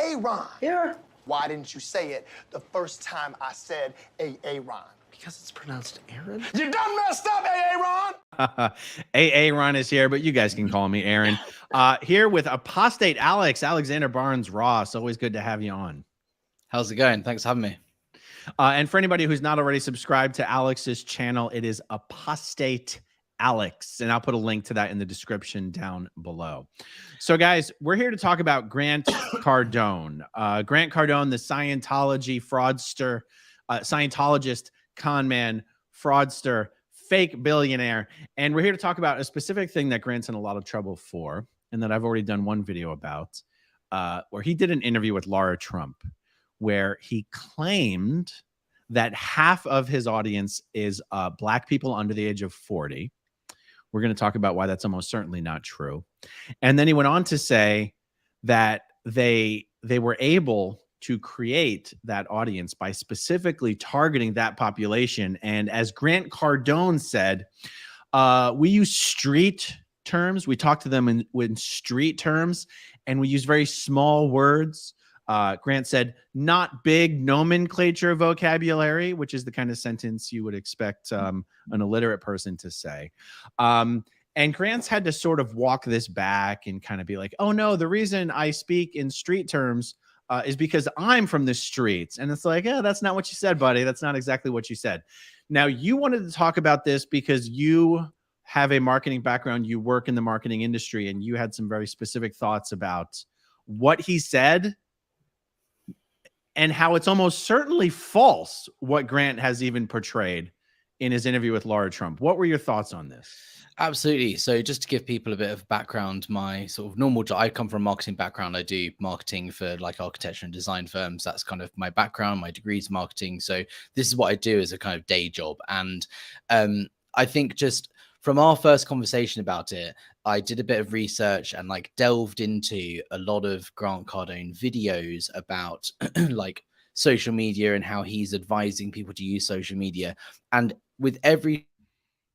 Aaron. Yeah. Why didn't you say it the first time I said Aaron? Because it's pronounced Aaron. You done messed up, Aaron. Aaron is here, but you guys can call me Aaron. Here with apostate Alexander Barnes Ross. Always good to have you on. How's it going? Thanks for having me. And for anybody who's not already subscribed to Alex's channel, it is Apostate Alex, and I'll put a link to that in the description down below. So, guys, we're here to talk about Grant Cardone. Grant Cardone, the Scientology fraudster, Scientologist, con man, fraudster, fake billionaire. And we're here to talk about a specific thing that Grant's in a lot of trouble for, and that I've already done one video about, where he did an interview with Laura Trump, where he claimed that half of his audience is Black people under the age of 40. We're going to talk about why that's almost certainly not true. And then he went on to say that they were able to create that audience by specifically targeting that population. And as Grant Cardone said, we use street terms. We talk to them in street terms, and we use very small words. Grant said, not big nomenclature vocabulary, which is the kind of sentence you would expect an illiterate person to say. And Grant's had to sort of walk this back and kind of be like, oh, no, the reason I speak in street terms is because I'm from the streets. And it's like, yeah, that's not what you said, buddy. That's not exactly what you said. Now, you wanted to talk about this because you have a marketing background. You work in the marketing industry, and you had some very specific thoughts about what he said and how it's almost certainly false what Grant has even portrayed in his interview with Laura Trump. What were your thoughts on this? Absolutely. So just to give people a bit of background, my sort of normal job, I come from a marketing background. I do marketing for like architecture and design firms. That's kind of my background. My degree's marketing. So this is what I do as a kind of day job. And I think just from our first conversation about it, I did a bit of research and like delved into a lot of Grant Cardone videos about like social media and how he's advising people to use social media. And with every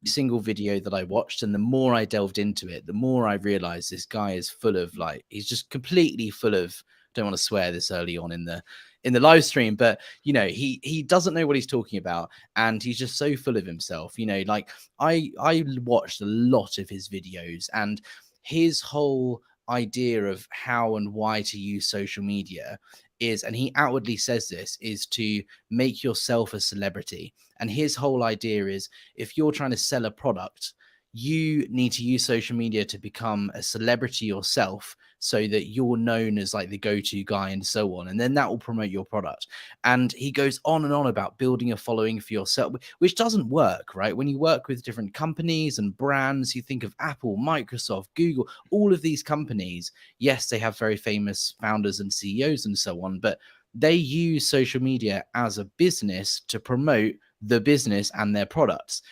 single video that I watched, and the more I delved into it, the more I realized this guy is full of like, he's just completely full of, don't want to swear this early on in the live stream, but you know, he doesn't know what he's talking about, and he's just so full of himself. You know, like I watched a lot of his videos, and his whole idea of how and why to use social media is, and he outwardly says this, is to make yourself a celebrity. And his whole idea is, if you're trying to sell a product, you need to use social media to become a celebrity yourself, so that you're known as like the go-to guy and so on. And then that will promote your product. And he goes on and on about building a following for yourself, which doesn't work, right? When you work with different companies and brands, you think of Apple, Microsoft, Google, all of these companies. Yes, they have very famous founders and CEOs and so on, but they use social media as a business to promote the business and their products.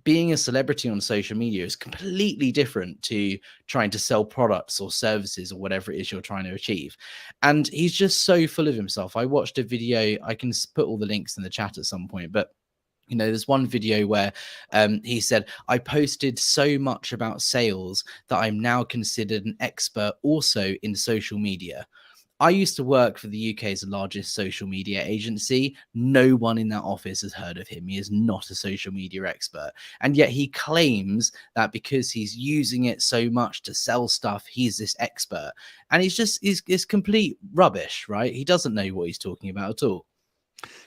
Being a celebrity on social media is completely different to trying to sell products or services or whatever it is you're trying to achieve. And he's just so full of himself. I watched a video, I can put all the links in the chat at some point, but you know, there's one video where he said, I posted so much about sales that I'm now considered an expert also in social media. I used to work for the UK's largest social media agency. No one in that office has heard of him. He is not a social media expert. And yet he claims that because he's using it so much to sell stuff, he's this expert. And he's complete rubbish, right? He doesn't know what he's talking about at all.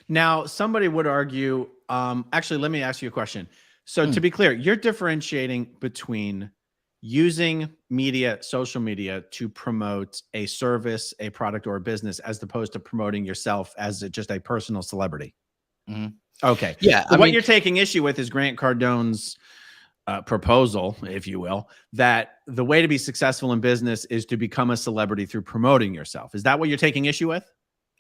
Now, somebody would argue, actually, let me ask you a question. So to be clear, you're differentiating between using media, social media, to promote a service, a product, or a business, as opposed to promoting yourself as just a personal celebrity. Okay. Yeah. So what you're taking issue with is Grant Cardone's proposal, if you will, that the way to be successful in business is to become a celebrity through promoting yourself. Is that what you're taking issue with?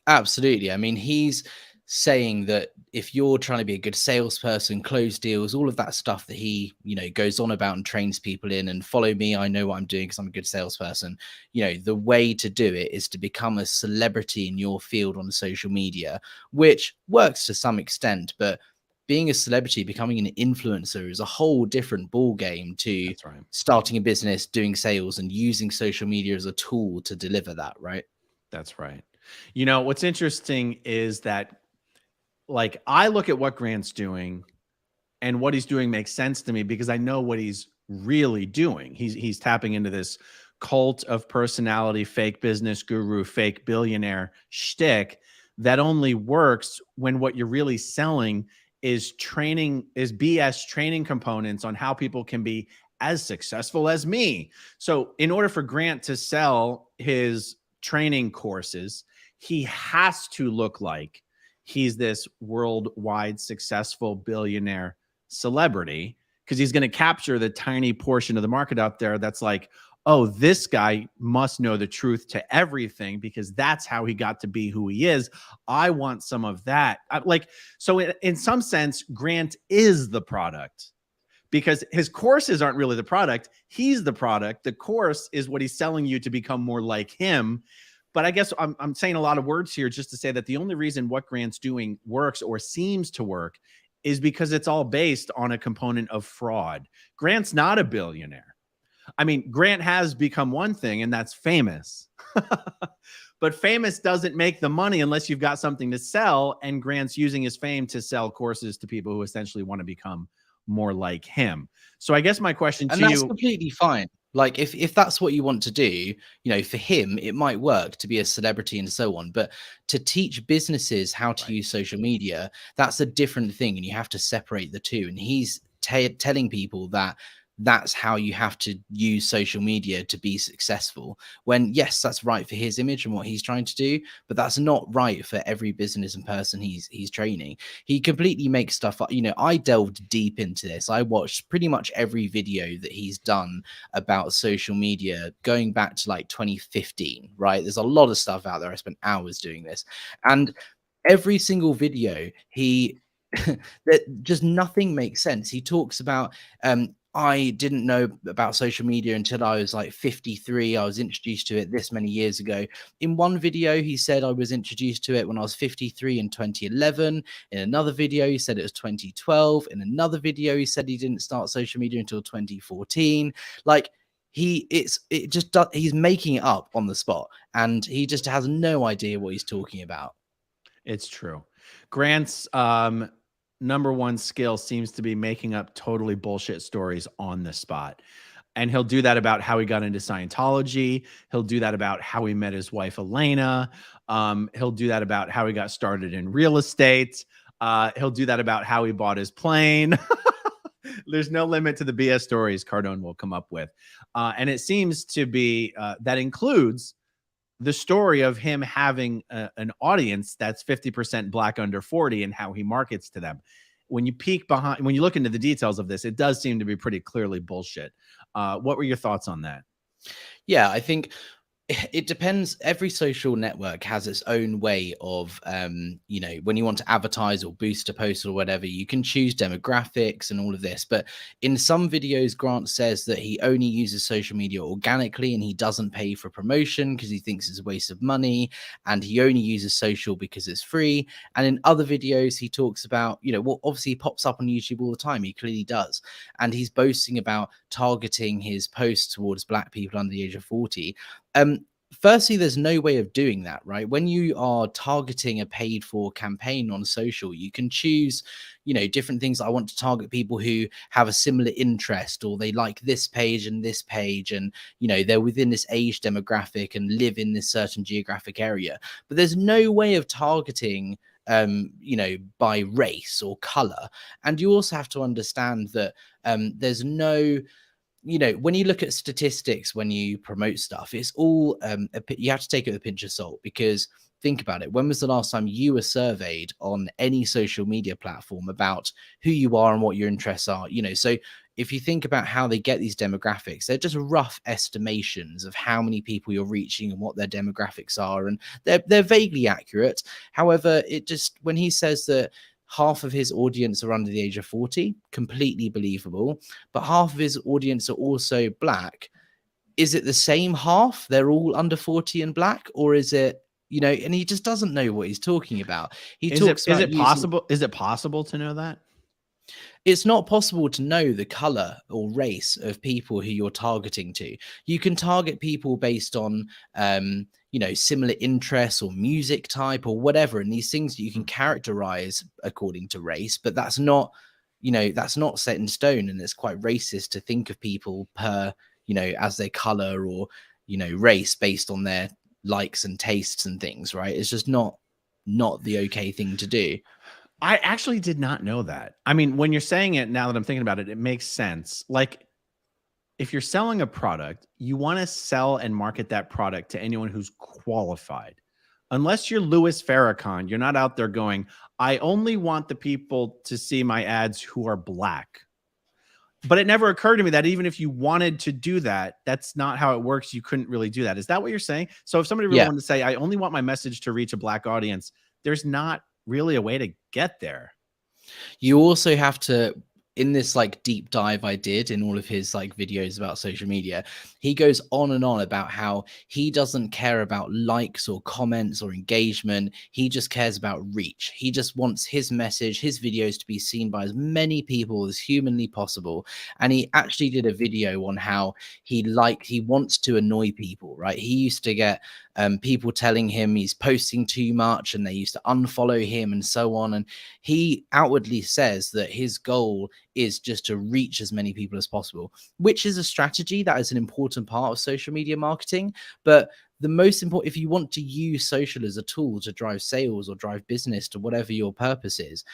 Absolutely. I mean, he's saying that if you're trying to be a good salesperson, close deals, all of that stuff that he, you know, goes on about and trains people in, and follow me, I know what I'm doing because I'm a good salesperson. You know, the way to do it is to become a celebrity in your field on social media, which works to some extent, but being a celebrity, becoming an influencer is a whole different ball game to starting a business, doing sales, and using social media as a tool to deliver that, right? That's right. You know, what's interesting is that, like, I look at what Grant's doing, and what he's doing makes sense to me because I know what he's really doing. He's tapping into this cult of personality, fake business guru, fake billionaire shtick that only works when what you're really selling is BS training components on how people can be as successful as me. So in order for Grant to sell his training courses, he has to look like he's this worldwide successful billionaire celebrity, because he's going to capture the tiny portion of the market out there that's like, oh, this guy must know the truth to everything because that's how he got to be who he is. I want some of that. So in some sense, Grant is the product, because his courses aren't really the product. He's the product. The course is what he's selling you to become more like him. But I guess I'm saying a lot of words here just to say that the only reason what Grant's doing works or seems to work is because it's all based on a component of fraud. Grant's not a billionaire. I mean, Grant has become one thing, and that's famous. But famous doesn't make the money unless you've got something to sell, and Grant's using his fame to sell courses to people who essentially want to become more like him. So I guess my question to you— And that's completely fine. Like if that's what you want to do, you know, for him, it might work to be a celebrity and so on. But to teach businesses how to use social media, that's a different thing. And you have to separate the two. And he's telling people that that's how you have to use social media to be successful, when yes, that's right for his image and what he's trying to do, but that's not right for every business and person he's training. He completely makes stuff up. You know, I delved deep into this. I watched pretty much every video that he's done about social media going back to like 2015, right? There's a lot of stuff out there. I spent hours doing this, and every single video that just nothing makes sense. He talks about I didn't know about social media until I was like 53. I was introduced to it this many years ago. In one video, he said I was introduced to it when I was 53 in 2011. In another video, he said it was 2012. In another video, he said he didn't start social media until 2014. Like, he's making it up on the spot, and he just has no idea what he's talking about. It's true. Grant's number one skill seems to be making up totally bullshit stories on the spot. And he'll do that about how he got into Scientology. He'll do that about how he met his wife, Elena. He'll do that about how he got started in real estate. He'll do that about how he bought his plane. There's no limit to the BS stories Cardone will come up with. And it seems to be that includes the story of him having an audience that's 50% Black under 40 and how he markets to them. When you peek behind, when you look into the details of this, it does seem to be pretty clearly bullshit. What were your thoughts on that? Yeah, I think it depends. Every social network has its own way of, you know, when you want to advertise or boost a post or whatever, you can choose demographics and all of this. But in some videos, Grant says that he only uses social media organically and he doesn't pay for promotion because he thinks it's a waste of money, and he only uses social because it's free. And in other videos, he talks about, you know, well, obviously he pops up on YouTube all the time. He clearly does. And he's boasting about targeting his posts towards Black people under the age of 40. Firstly, there's no way of doing that, right? When you are targeting a paid for campaign on social, you can choose, you know, different things. I want to target people who have a similar interest, or they like this page, and, you know, they're within this age demographic and live in this certain geographic area. But there's no way of targeting you know, by race or color. And you also have to understand that there's no, you know, when you look at statistics, when you promote stuff, it's all, you have to take it with a pinch of salt, because think about it. When was the last time you were surveyed on any social media platform about who you are and what your interests are? You know, so if you think about how they get these demographics, they're just rough estimations of how many people you're reaching and what their demographics are. And they're vaguely accurate. However, it just, when he says that half of his audience are under the age of 40, completely believable, but half of his audience are also Black. Is it the same half? They're all under 40 and Black, or is it, you know, and he just doesn't know what he's talking about. He talks about is it possible to know that? It's not possible to know the color or race of people who you're targeting to. You can target people based on, you know, similar interests or music type or whatever. And these things you can characterize according to race, but that's not, you know, that's not set in stone. And it's quite racist to think of people per, you know, as their color or, you know, race based on their likes and tastes and things, right? It's just not the okay thing to do. I actually did not know that. I mean, when you're saying it, now that I'm thinking about it, it makes sense. Like, if you're selling a product, you want to sell and market that product to anyone who's qualified. Unless you're Louis Farrakhan, you're not out there going, I only want the people to see my ads who are black. But it never occurred to me that even if you wanted to do that, that's not how it works. You couldn't really do that. Is that what you're saying? So if somebody really wanted to say, I only want my message to reach a black audience, there's not really a way to get there. You also have to, in this like deep dive I did in all of his like videos about social media, he goes on and on about how he doesn't care about likes or comments or engagement. He just cares about reach. He just wants his message, his videos to be seen by as many people as humanly possible. And he actually did a video on how he wants to annoy people, right? He used to get people telling him he's posting too much and they used to unfollow him and so on. And he outwardly says that his goal is just to reach as many people as possible, which is a strategy that is an important part of social media marketing. But the most important, if you want to use social as a tool to drive sales or drive business to whatever your purpose is,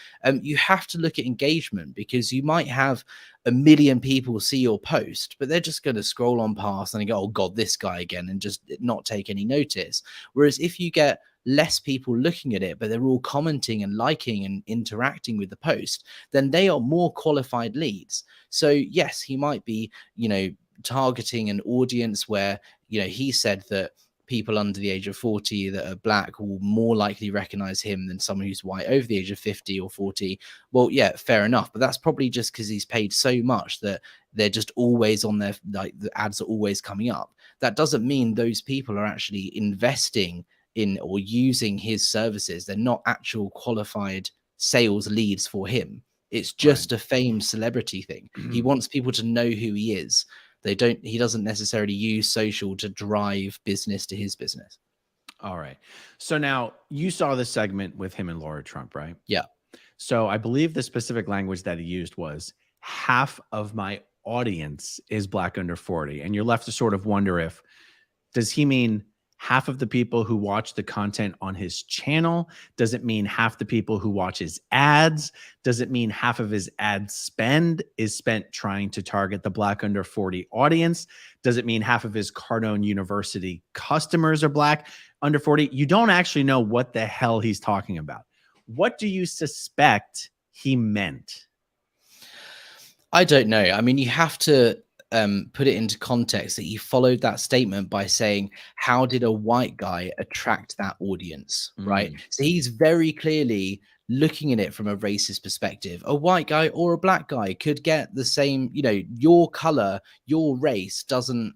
you have to look at engagement, because you might have 1 million people see your post, but they're just going to scroll on past and they go, oh God, this guy again, and just not take any notice. Whereas if you get less people looking at it, but they're all commenting and liking and interacting with the post, then they are more qualified leads. So yes, he might be, you know, targeting an audience where, you know, he said that people under the age of 40 that are black will more likely recognize him than someone who's white over the age of 50 or 40. Well, yeah, fair enough. But that's probably just because he's paid so much that they're just always on their, like the ads are always coming up. That doesn't mean those people are actually investing in or using his services. They're not actual qualified sales leads for him. It's just a famed celebrity thing. He wants people to know who he is. He doesn't necessarily use social to drive business to his business. All right. So now you saw this segment with him and Laura Trump, right? Yeah. So I believe the specific language that he used was half of my audience is black under 40. And you're left to sort of wonder if, does he mean half of the people who watch the content on his channel? Does it mean half the people who watch his ads? Does it mean half of his ad spend is spent trying to target the black under 40 audience? Does it mean half of his Cardone University customers are black under 40? You don't actually know what the hell he's talking about. What do you suspect he meant? I don't know. I mean, you have to put it into context that he followed that statement by saying, how did a white guy attract that audience? Right. So he's very clearly looking at it from a racist perspective. A white guy or a black guy could get the same, you know, your color, your race doesn't,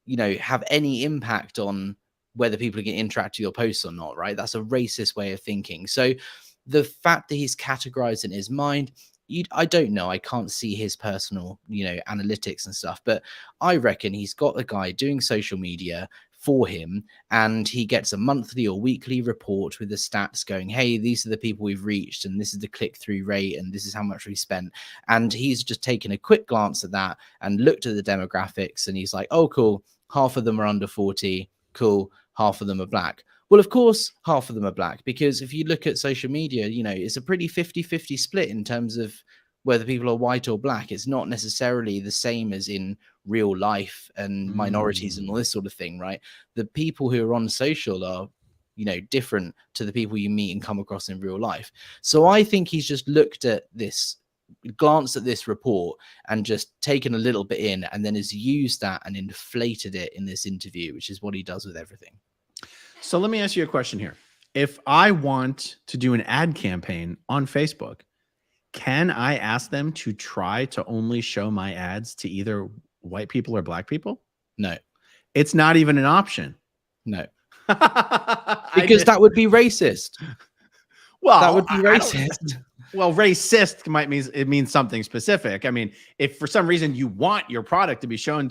you know, have any impact on whether people can interact with your posts or not. Right. That's a racist way of thinking. So the fact that he's categorized in his mind, I don't know. I can't see his personal, you know, analytics and stuff, but I reckon he's got a guy doing social media for him, and he gets a monthly or weekly report with the stats going, hey, these are the people we've reached, and this is the click-through rate, and this is how much we spent. And he's just taken a quick glance at that and looked at the demographics, and he's like, oh, cool, half of them are under 40. Cool, half of them are black. Well, of course, half of them are black, because if you look at social media, you know, it's a pretty 50-50 split in terms of whether people are white or black. It's not necessarily the same as in real life and minorities and all this sort of thing, right? The people who are on social are, you know, different to the people you meet and come across in real life. So I think he's just looked at this, glanced at this report and just taken a little bit in, and then has used that and inflated it in this interview, which is what he does with everything. So let me ask you a question here. If I want to do an ad campaign on Facebook, can I ask them to try to only show my ads to either white people or black people? No. It's not even an option. No. Because that would be racist. Well, that would be racist. Well, racist means something specific. I mean, if for some reason you want your product to be shown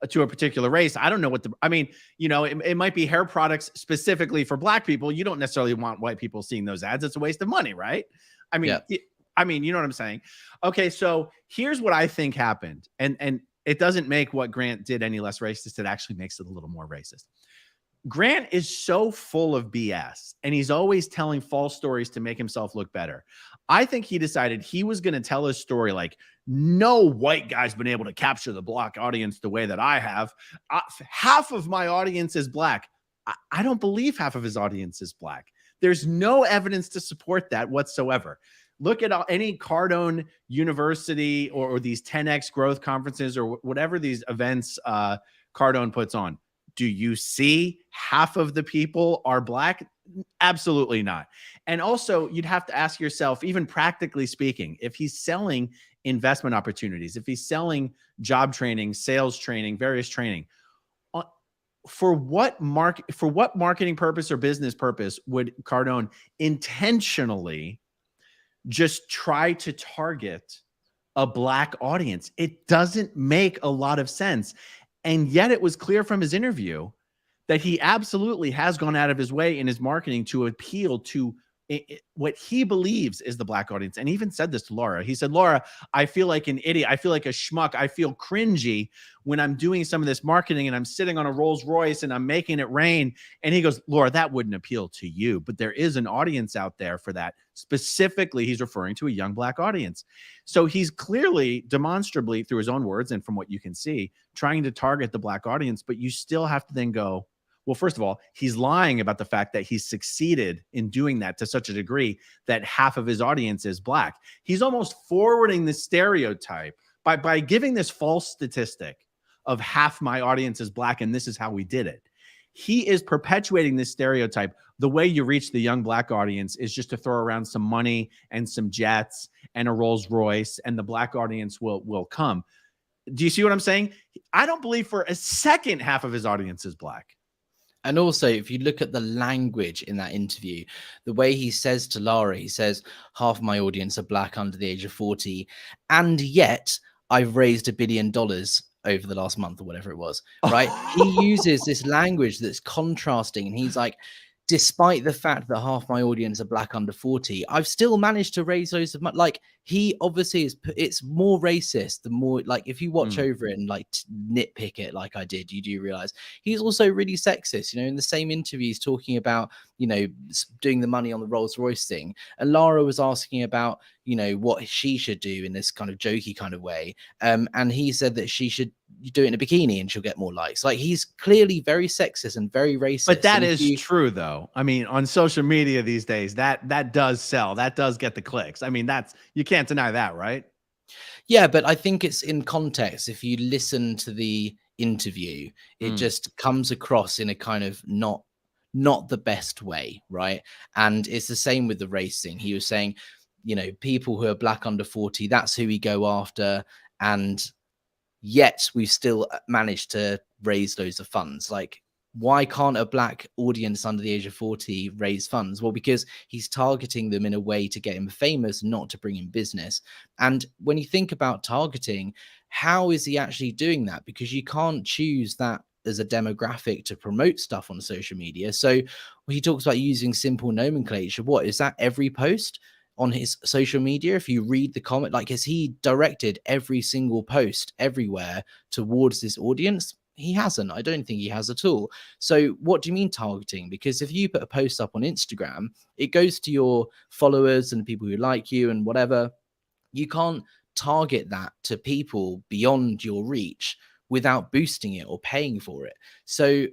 to a particular race, I don't know it might be hair products specifically for black people. You don't necessarily want white people seeing those ads. It's a waste of money, right? I mean, you know what I'm saying? Okay, so here's what I think happened. And it doesn't make what Grant did any less racist. It actually makes it a little more racist. Grant is so full of BS, and he's always telling false stories to make himself look better. I think he decided he was going to tell his story like, no white guy's been able to capture the black audience the way that I have. Half of my audience is black. I don't believe half of his audience is black. There's no evidence to support that whatsoever. Look at any Cardone University or these 10X growth conferences or whatever these events Cardone puts on. Do you see half of the people are black? Absolutely not. And also, you'd have to ask yourself, even practically speaking, if he's selling investment opportunities, if he's selling job training, sales training, various training, for what marketing purpose or business purpose would Cardone intentionally just try to target a black audience? It doesn't make a lot of sense. And yet it was clear from his interview that he absolutely has gone out of his way in his marketing to appeal to what he believes is the black audience. And he even said this to Laura. He said, Laura, I feel like an idiot. I feel like a schmuck. I feel cringy when I'm doing some of this marketing and I'm sitting on a Rolls Royce and I'm making it rain. And he goes, Laura, that wouldn't appeal to you, but there is an audience out there for that. Specifically, he's referring to a young black audience. So he's clearly, demonstrably, through his own words and from what you can see, trying to target the black audience. But you still have to then go, well, first of all, he's lying about the fact that he's succeeded in doing that to such a degree that half of his audience is black. He's almost forwarding the stereotype by giving this false statistic of half my audience is black and this is how we did it. He is perpetuating this stereotype. The way you reach the young black audience is just to throw around some money and some jets and a Rolls Royce, and the black audience will come. Do you see what I'm saying? I don't believe for a second half of his audience is black. And also, if you look at the language in that interview, the way he says to Lara, he says, half my audience are black under the age of 40. And yet I've raised $1 billion over the last month or whatever it was, right? He uses this language that's contrasting. And he's like, despite the fact that half my audience are black under 40, I've still managed to raise those of money. Like, he obviously it's more racist the more, like, if you watch over it and like nitpick it like I did, you do realize he's also really sexist. You know, in the same interviews talking about, you know, doing the money on the Rolls Royce thing, and Lara was asking about, you know, what she should do in this kind of jokey kind of way, and he said that she should do it in a bikini and she'll get more likes. Like, he's clearly very sexist and very racist. But that is true, though. I mean, on social media these days, that does sell. That does get the clicks. I mean, you can't deny that, right? Yeah, but I think it's in context. If you listen to the interview, it just comes across in a kind of not the best way, right? And it's the same with the race thing. He was saying, you know, people who are black under 40, that's who we go after, and yet we've still managed to raise loads of funds. Like, why can't a black audience under the age of 40 raise funds? Well, because he's targeting them in a way to get him famous, not to bring in business. And when you think about targeting, how is he actually doing that? Because you can't choose that as a demographic to promote stuff on social media. So he talks about using simple nomenclature. What is that? Every post on his social media, if you read the comment, like, has he directed every single post everywhere towards this audience? He hasn't. I don't think he has at all. So what do you mean targeting? Because if you put a post up on Instagram, it goes to your followers and people who like you and whatever. You can't target that to people beyond your reach without boosting it or paying for it. So,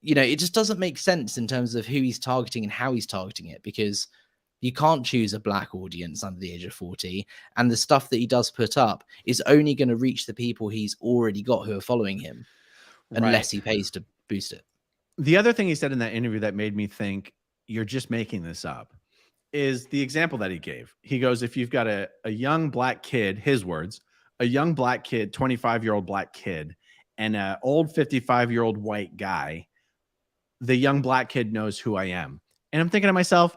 you know, it just doesn't make sense in terms of who he's targeting and how he's targeting it, because you can't choose a black audience under the age of 40. And the stuff that he does put up is only going to reach the people he's already got who are following him, unless he pays to boost it. The other thing he said in that interview that made me think you're just making this up is the example that he gave. He goes, if you've got a young black kid, his words, a young black kid, 25-year-old black kid, and an old 55-year-old white guy, the young black kid knows who I am. And I'm thinking to myself,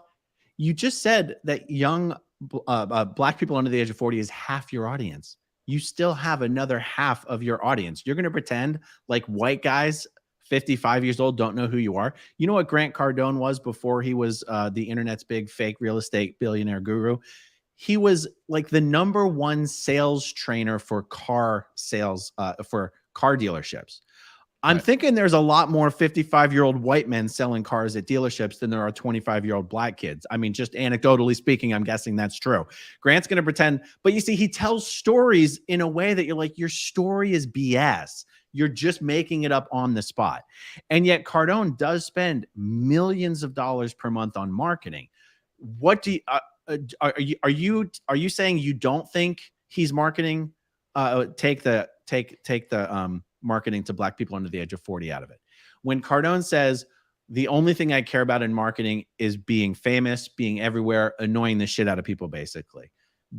you just said that young black people under the age of 40 is half your audience. You still have another half of your audience. You're going to pretend like white guys 55 years old don't know who you are. You know what Grant Cardone was before he was the internet's big fake real estate billionaire guru? He was like the #1 sales trainer for car sales, for car dealerships. I'm thinking there's a lot more 55-year-old white men selling cars at dealerships than there are 25-year-old black kids. I mean, just anecdotally speaking, I'm guessing that's true. Grant's going to pretend, but you see, he tells stories in a way that you're like, your story is BS. You're just making it up on the spot. And yet Cardone does spend millions of dollars per month on marketing. What do you, are you saying you don't think he's marketing? Take the marketing to black people under the age of 40 out of it. When Cardone says the only thing I care about in marketing is being famous, being everywhere, annoying the shit out of people, basically.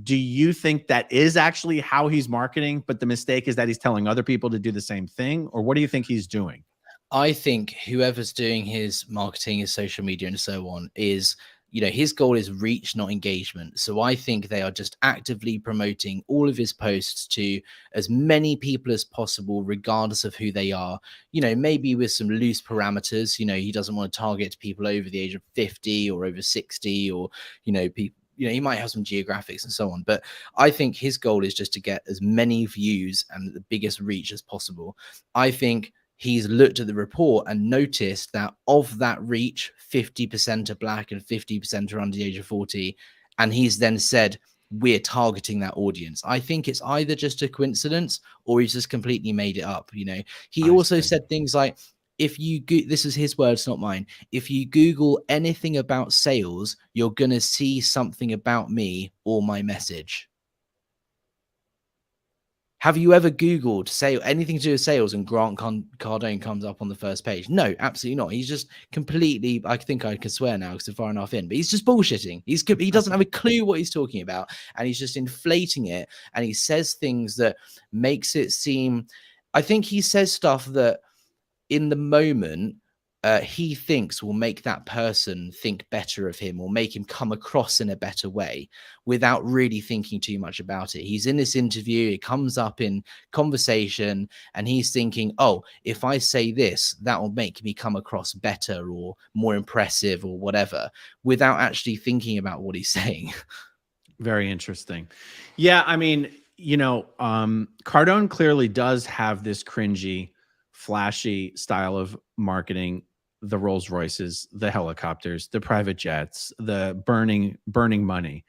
Do you think that is actually how he's marketing, but the mistake is that he's telling other people to do the same thing? Or what do you think he's doing? I think whoever's doing his marketing, his social media and so on is, his goal is reach, not engagement. So I think they are just actively promoting all of his posts to as many people as possible, regardless of who they are, maybe with some loose parameters. He doesn't want to target people over the age of 50 or over 60 or, people. He might have some geographics and so on, but I think his goal is just to get as many views and the biggest reach as possible. I think he's looked at the report and noticed that of that reach, 50% are black and 50% are under the age of 40. And he's then said, we're targeting that audience. I think it's either just a coincidence or he's just completely made it up. He also said things like, if you this is his words, not mine. If you Google anything about sales, you're going to see something about me or my message. Have you ever Googled anything to do with sales and Grant Cardone comes up on the first page? No, absolutely not. He's just completely, I think I can swear now because they're far enough in, but he's just bullshitting. He doesn't have a clue what he's talking about and he's just inflating it. And he says things that makes it seem, I think he says stuff that in the moment, he thinks will make that person think better of him or make him come across in a better way without really thinking too much about it. He's in this interview, it comes up in conversation and he's thinking, oh, if I say this, that will make me come across better or more impressive or whatever, without actually thinking about what he's saying. Very interesting. Yeah, I mean, Cardone clearly does have this cringy, flashy style of marketing. The Rolls Royces, the helicopters, the private jets, the burning money.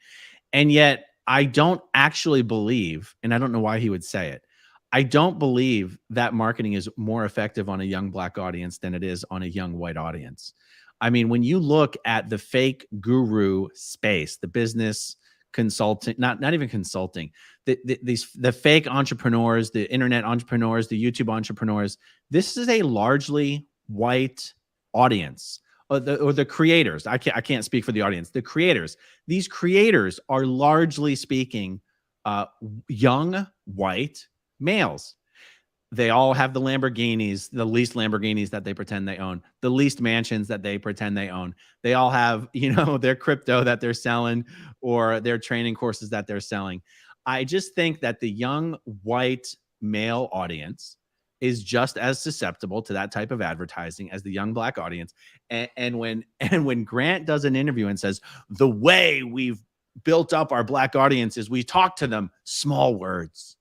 And yet I don't actually believe, and I don't know why he would say it, I don't believe that marketing is more effective on a young black audience than it is on a young white audience. I mean, when you look at the fake guru space, the business consulting, not even consulting, the fake entrepreneurs, the internet entrepreneurs, the YouTube entrepreneurs, this is a largely white audience, or the creators. I can't speak for the audience. The creators, these creators are largely speaking young white males. They all have the Lamborghinis, the leased Lamborghinis that they pretend they own, the leased mansions that they pretend they own. They all have, their crypto that they're selling or their training courses that they're selling. I just think that the young white male audience is just as susceptible to that type of advertising as the young black audience. And when Grant does an interview and says, the way we've built up our black audience is we talk to them small words,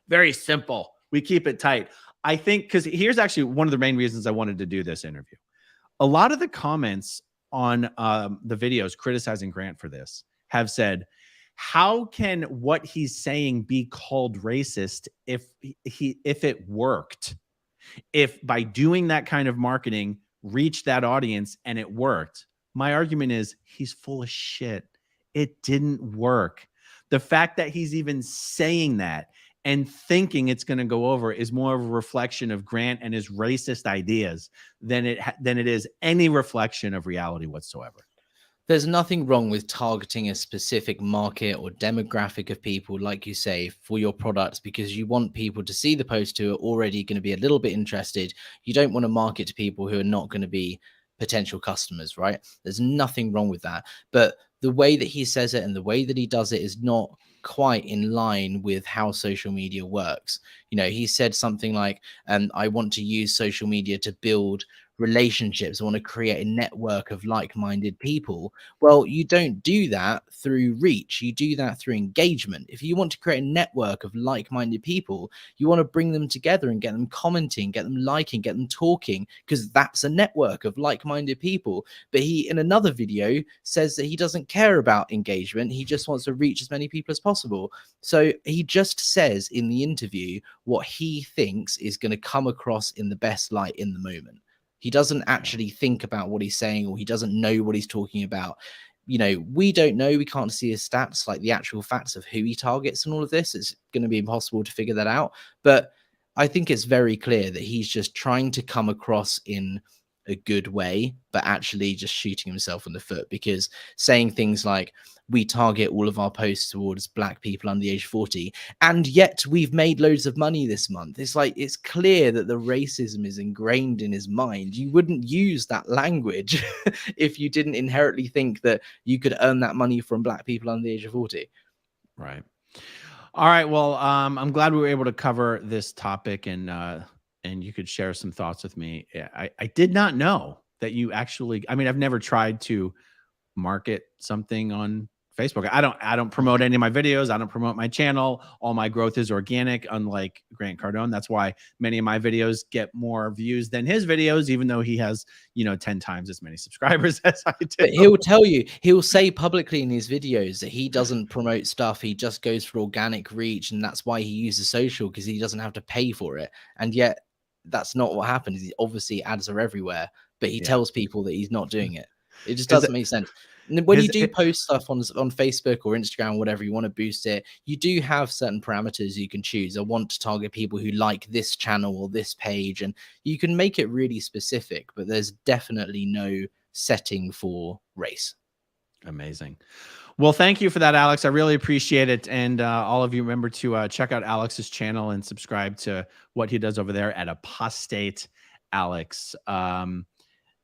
very simple. We keep it tight. I think, because here's actually one of the main reasons I wanted to do this interview. A lot of the comments on the videos criticizing Grant for this have said, how can what he's saying be called racist if it worked? If by doing that kind of marketing reached that audience and it worked? My argument is he's full of shit. It didn't work. The fact that he's even saying that and thinking it's going to go over is more of a reflection of Grant and his racist ideas than it is any reflection of reality whatsoever. There's nothing wrong with targeting a specific market or demographic of people, like you say, for your products, because you want people to see the post who are already going to be a little bit interested. You don't want to market to people who are not going to be potential customers, right? There's nothing wrong with that. But the way that he says it and the way that he does it is not quite in line with how social media works. You know, he said something like, I want to use social media to build relationships. I want to create a network of like-minded people. Well, you don't do that through reach. You do that through engagement. If you want to create a network of like-minded people, you want to bring them together and get them commenting, get them liking, get them talking, because that's a network of like-minded people. But he, in another video, says that he doesn't care about engagement. He just wants to reach as many people as possible. So he just says in the interview what he thinks is going to come across in the best light in the moment. He doesn't actually think about what he's saying, or he doesn't know what he's talking about. You know, we don't know. We can't see his stats, like the actual facts of who he targets and all of this. It's going to be impossible to figure that out. But I think it's very clear that he's just trying to come across in a good way, but actually just shooting himself in the foot, because saying things like, we target all of our posts towards black people under the age of 40, and yet we've made loads of money this month. It's like, it's clear that the racism is ingrained in his mind. You wouldn't use that language if you didn't inherently think that you could earn that money from black people under the age of 40. Right. All right. Well, I'm glad we were able to cover this topic, and you could share some thoughts with me. I did not know that you actually, I mean, I've never tried to market something on Facebook. I don't promote any of my videos. I don't promote my channel. All my growth is organic, unlike Grant Cardone. That's why many of my videos get more views than his videos, even though he has, 10 times as many subscribers as I do. But he'll tell you, he'll say publicly in his videos that he doesn't promote stuff. He just goes for organic reach. And that's why he uses social, because he doesn't have to pay for it. And yet that's not what happens. Obviously ads are everywhere, but he tells people that he's not doing it. It just doesn't make sense. And when you do post stuff on Facebook or Instagram, whatever, you want to boost it, you do have certain parameters you can choose. I want to target people who like this channel or this page, and you can make it really specific, but there's definitely no setting for race. Amazing. Well, thank you for that, Alex. I really appreciate it. And all of you, remember to check out Alex's channel and subscribe to what he does over there at Apostate Alex.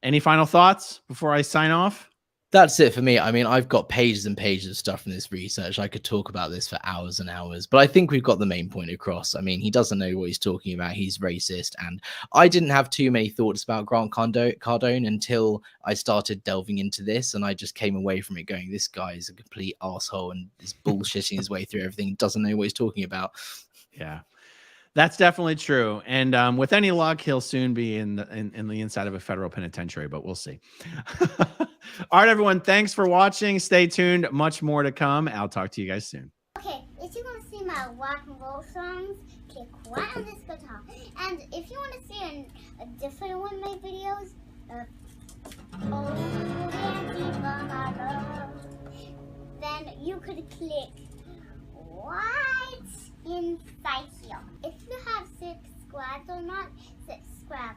Any final thoughts before I sign off? That's it for me. I mean, I've got pages and pages of stuff from this research. I could talk about this for hours and hours, but I think we've got the main point across. I mean, he doesn't know what he's talking about. He's racist. And I didn't have too many thoughts about Grant Cardone until I started delving into this. And I just came away from it going, this guy is a complete asshole and is bullshitting his way through everything. Doesn't know what he's talking about. Yeah. That's definitely true. And with any luck, he'll soon be in the inside of a federal penitentiary, but we'll see. All right, everyone. Thanks for watching. Stay tuned. Much more to come. I'll talk to you guys soon. Okay, if you want to see my rock and roll songs, click right on this guitar. And if you want to see a different one of my videos, then you could click right inside here. If you have subscribed or not, subscribe